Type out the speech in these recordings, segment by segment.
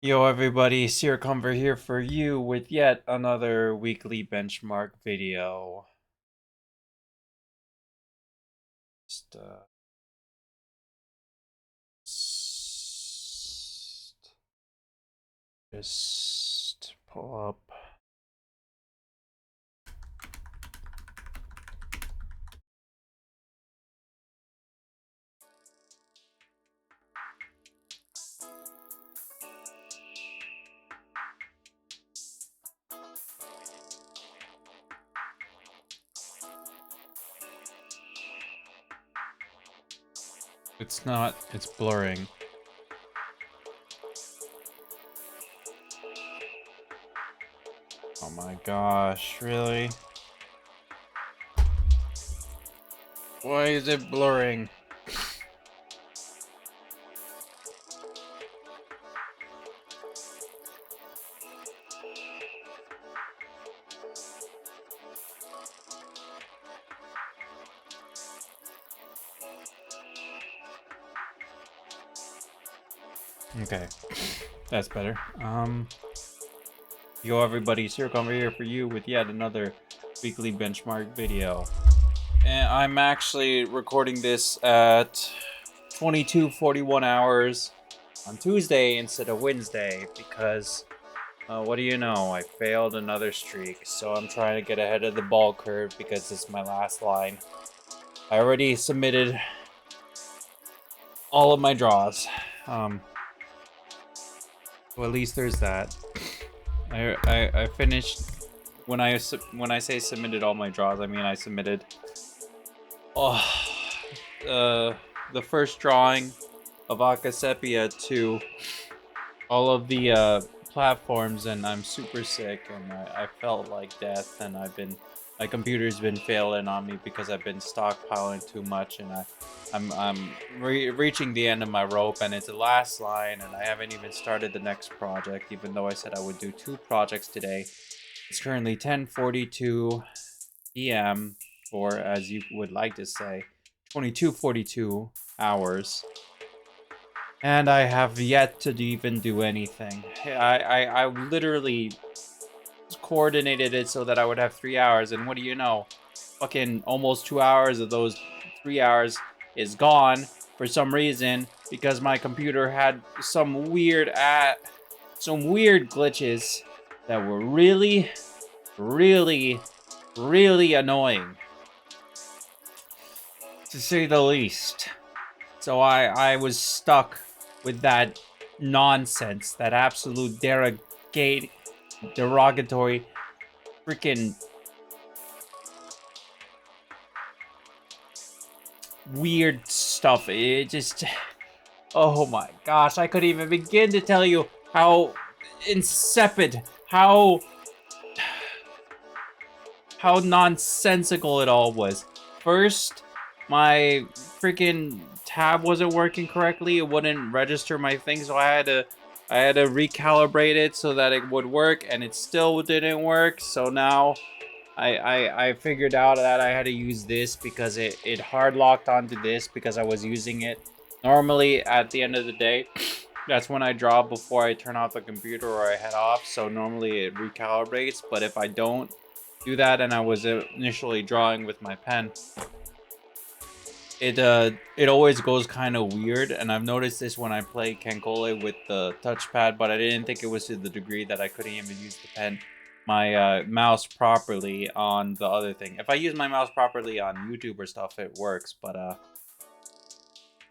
Yo everybody, Sir Comver here for you with yet another weekly benchmark video. Just, just pull up. It's not, it's blurring. Oh my gosh, really? Why is it blurring? Okay, that's better. Yo everybody, Sir Comver here for you with yet another weekly benchmark video. And I'm actually recording this at 22:41 hours on Tuesday instead of Wednesday because what do you know, I failed another streak, so I'm trying to get ahead of the ball curve because this is my last line. I already submitted all of my draws, so at least there's that. I finished. When I say submitted all my draws, I mean I submitted oh, the first drawing of Akasepia to all of the platforms, and I'm super sick, and I felt like death, and my computer's been failing on me because I've been stockpiling too much, and I'm reaching the end of my rope, and it's the last line, and I haven't even started the next project, even though I said I would do 2 projects today. It's currently 10:42 p.m. or, as you would like to say, 22:42 hours. And I have yet to even do anything. I literally coordinated it so that I would have 3 hours, and what do you know? Fucking almost 2 hours of those 3 hours is gone for some reason because my computer had some weird glitches that were really, really, really annoying, to say the least. So I was stuck with that nonsense, that absolute derogatory freaking weird stuff. It just, oh my gosh, I couldn't even begin to tell you how insipid, how nonsensical it all was. First, my freaking tab wasn't working correctly. It wouldn't register my thing, so I had to recalibrate it so that it would work, and it still didn't work. So now I figured out that I had to use this because it hard locked onto this because I was using it. Normally at the end of the day, that's when I draw before I turn off the computer or I head off. So normally it recalibrates, but if I don't do that and I was initially drawing with my pen, it always goes kind of weird. And I've noticed this when I play Kankole with the touchpad, but I didn't think it was to the degree that I couldn't even use my mouse properly on the other thing. If I use my mouse properly on YouTube or stuff, it works, but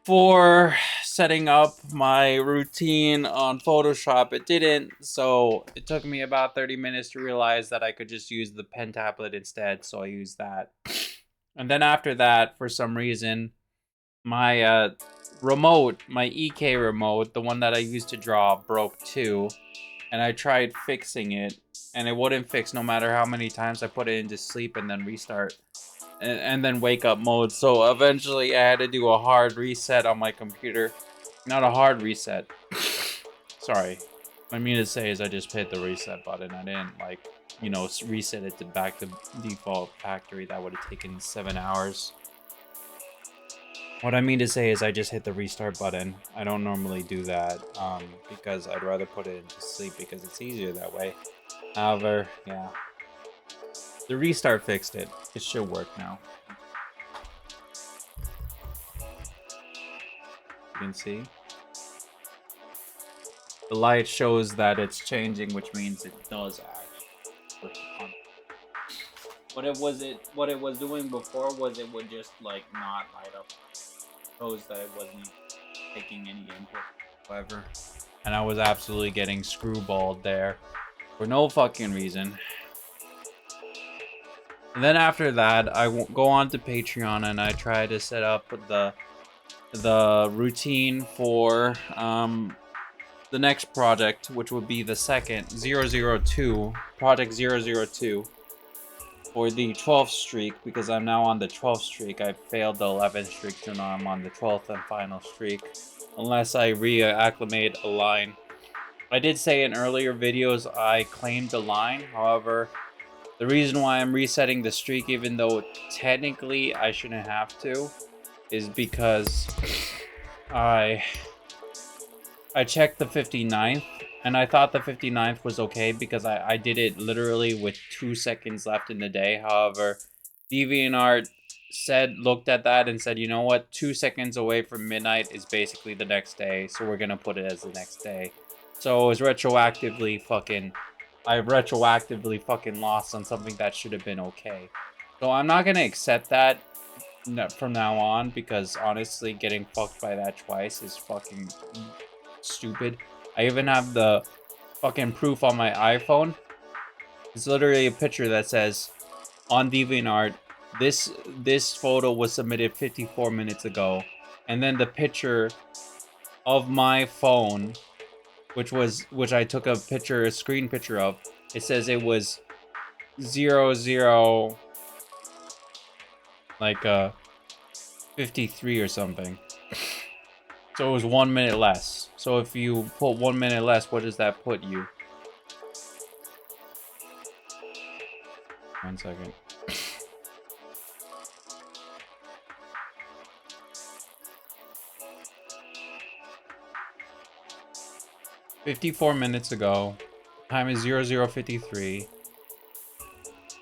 for setting up my routine on Photoshop, it didn't. So it took me about 30 minutes to realize that I could just use the pen tablet instead, so I used that. And then after that, for some reason, my remote, my EK remote, the one that I used to draw, broke too. And I tried fixing it, and it wouldn't fix no matter how many times I put it into sleep and then restart. And then wake up mode. So eventually I had to do a hard reset on my computer. Not a hard reset. Sorry. What I mean to say is I just hit the reset button. I didn't, like, you know, reset it to back to default factory. That would have taken 7 hours. What I mean to say is I just hit the restart button. I don't normally do that because I'd rather put it into sleep because it's easier that way. However, yeah. The restart fixed it. It should work now. You can see. The light shows that it's changing, which means it does actually work on. What it was doing before was it would just like not light up. Shows that it wasn't taking any input whatsoever. And I was absolutely getting screwballed there for no fucking reason. And then after that, I go on to Patreon and I try to set up the routine for the next project, which would be the second 002 project 002 for the 12th streak, because I'm now on the 12th streak. I failed the 11th streak, so now I'm on the 12th and final streak, unless I reacclimate a line. I did say in earlier videos I claimed the line. However, the reason why I'm resetting the streak, even though technically I shouldn't have to, is because I checked the 59th, and I thought the 59th was okay because I did it literally with 2 seconds left in the day. However, DeviantArt looked at that and said, you know what, 2 seconds away from midnight is basically the next day, so we're gonna put it as the next day. So it was retroactively fucking... I retroactively fucking lost on something that should have been okay. So I'm not gonna accept that from now on, because honestly, getting fucked by that twice is fucking stupid. I even have the fucking proof on my iPhone. It's literally a picture that says on DeviantArt, this photo was submitted 54 minutes ago, and then the picture of my phone, which I took a screen picture of, it says it was 00 like 53 or something. So it was 1 minute less. So if you put 1 minute less, what does that put you? 1 second. $54 minutes ago. Time is 00:53.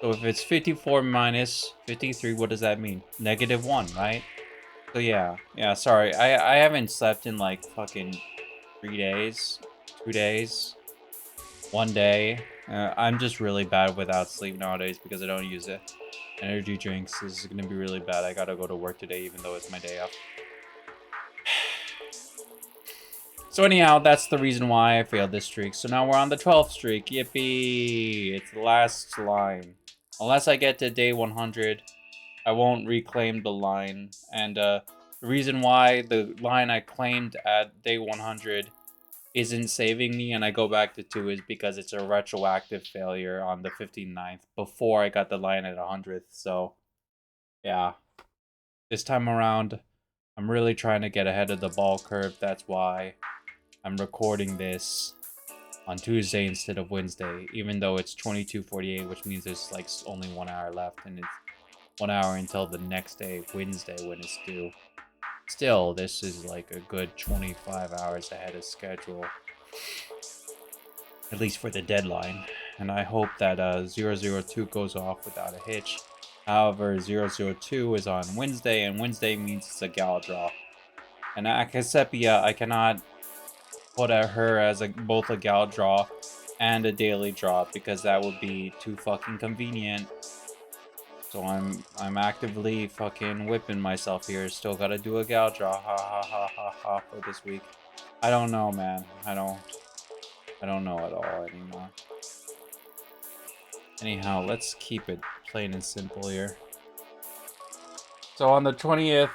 So if it's 54 minus 53, what does that mean? -1, right? So yeah, sorry. I haven't slept in like fucking 3 days, 2 days, 1 day. I'm just really bad without sleep nowadays because I don't use it. Energy drinks. This is gonna be really bad. I gotta go to work today even though it's my day off. So anyhow, that's the reason why I failed this streak. So now we're on the 12th streak. Yippee! It's the last line. Unless I get to day 100, I won't reclaim the line. And the reason why the line I claimed at day 100 isn't saving me and I go back to 2 is because it's a retroactive failure on the 59th before I got the line at 100th. So yeah, this time around, I'm really trying to get ahead of the ball curve. That's why I'm recording this on Tuesday instead of Wednesday, even though it's 22:48, which means there's like only 1 hour left, and it's 1 hour until the next day, Wednesday, when it's due. Still, this is like a good 25 hours ahead of schedule, at least for the deadline. And I hope that 002 goes off without a hitch. However, 002 is on Wednesday, and Wednesday means it's a gala draw. And Akasepia, I cannot put at her as both a gal draw and a daily draw because that would be too fucking convenient. So I'm actively fucking whipping myself here. Still gotta do a gal draw. Ha ha ha ha ha for this week. I don't know, man. I don't know at all anymore. Anyhow, let's keep it plain and simple here. So on the 20th,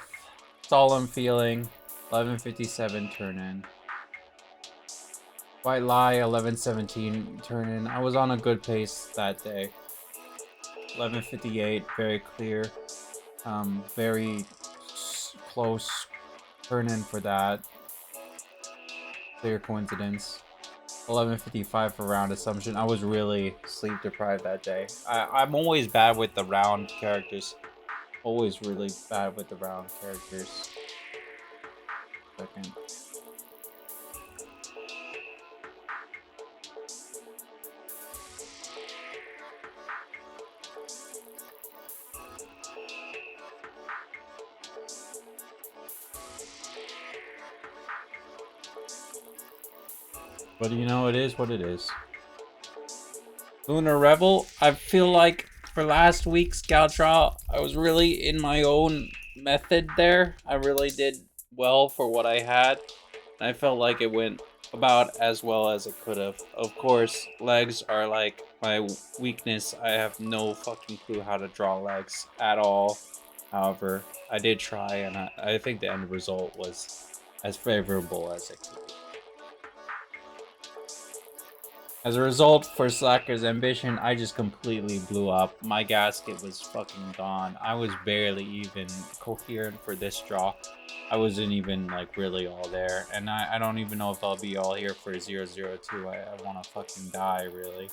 it's all I'm feeling. 11:57 turn in. White Lie, 11:17 turn in. I was on a good pace that day. 11:58, very clear. Very close turn in for that. Clear coincidence. 11:55 for round assumption. I was really sleep deprived that day. I'm always bad with the round characters. Always really bad with the round characters. second. But you know, it is what it is. Lunar Rebel, I feel like for last week's Scout Trial, I was really in my own method there. I really did well for what I had. I felt like it went about as well as it could have. Of course, legs are like my weakness. I have no fucking clue how to draw legs at all. However, I did try, and I think the end result was as favorable as it could be. As a result, for Slacker's Ambition, I just completely blew up. My gasket was fucking gone. I was barely even coherent for this draw. I wasn't even, like, really all there. And I don't even know if I'll be all here for 002. I want to fucking die, really.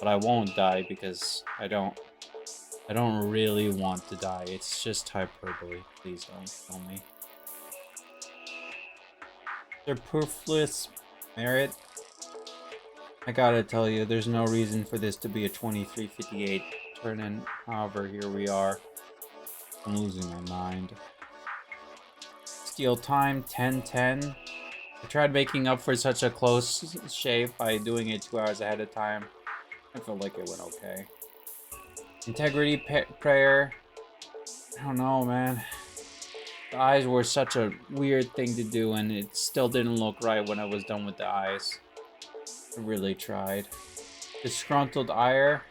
But I won't die because I don't really want to die. It's just hyperbole. Please don't kill me. Superfluous merit. I gotta tell you, there's no reason for this to be a 2358 turn-in. However, here we are. I'm losing my mind. Steal time, 10-10. I tried making up for such a close shave by doing it 2 hours ahead of time. I felt like it went okay. Integrity prayer. I don't know, man. The eyes were such a weird thing to do, and it still didn't look right when I was done with the eyes. I really tried. Disgruntled ire.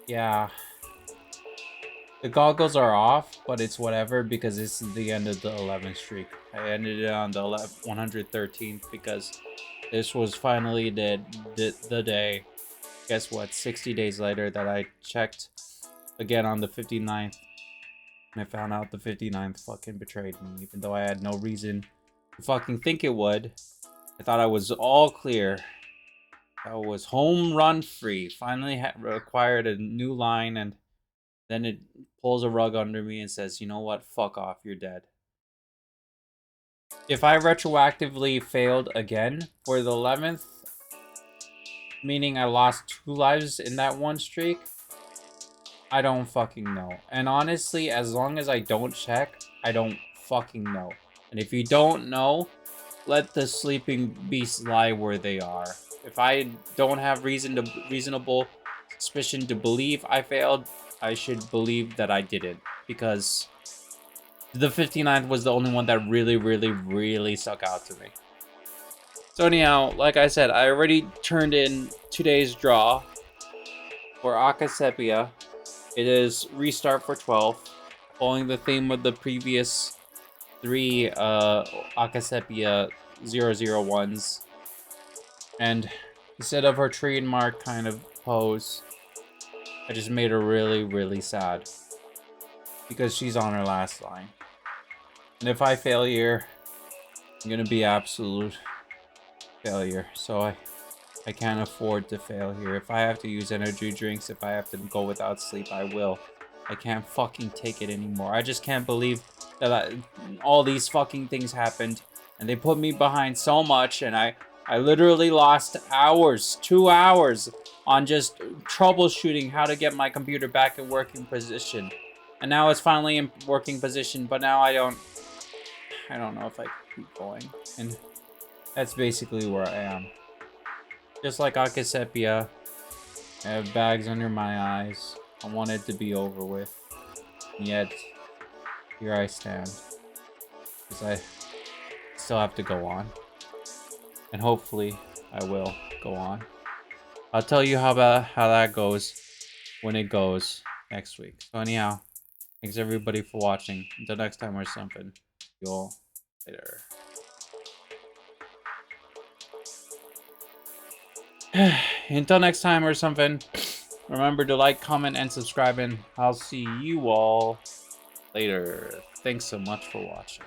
Yeah. The goggles are off, but it's whatever because this is the end of the 11th streak. I ended it on the 113th because this was finally the day. Guess what? 60 days later that I checked again on the 59th. And I found out the 59th fucking betrayed me, even though I had no reason to fucking think it would. I thought I was all clear. I was home run free. Finally acquired a new line, and then it pulls a rug under me and says, you know what? Fuck off. You're dead. If I retroactively failed again for the 11th, meaning I lost 2 lives in that one streak, I don't fucking know. And honestly, as long as I don't check, I don't fucking know. And if you don't know, let the sleeping beasts lie where they are. If I don't have reasonable suspicion to believe I failed, I should believe that I didn't. Because the 59th was the only one that really stuck out to me. So anyhow, like I said, I already turned in today's draw for Akasepia. It is restart for 12, following the theme of the previous 3 Akasepia 001s. And instead of her trademark kind of pose, I just made her really sad. Because she's on her last line. And if I fail here, I'm gonna be absolute failure. So I can't afford to fail here. If I have to use energy drinks, if I have to go without sleep, I will. I can't fucking take it anymore. I just can't believe that all these fucking things happened. And they put me behind so much, and I literally lost hours, 2 hours, on just troubleshooting how to get my computer back in working position. And now it's finally in working position, but now I don't know if I can keep going. And that's basically where I am. Just like Akasepia, I have bags under my eyes. I want it to be over with. And yet, here I stand. Because I still have to go on. And hopefully, I will go on. I'll tell you how that goes when it goes next week. So anyhow, thanks everybody for watching. Until next time or something. See you all later. Until next time or something, remember to like, comment, and subscribe, and I'll see you all later. Thanks so much for watching.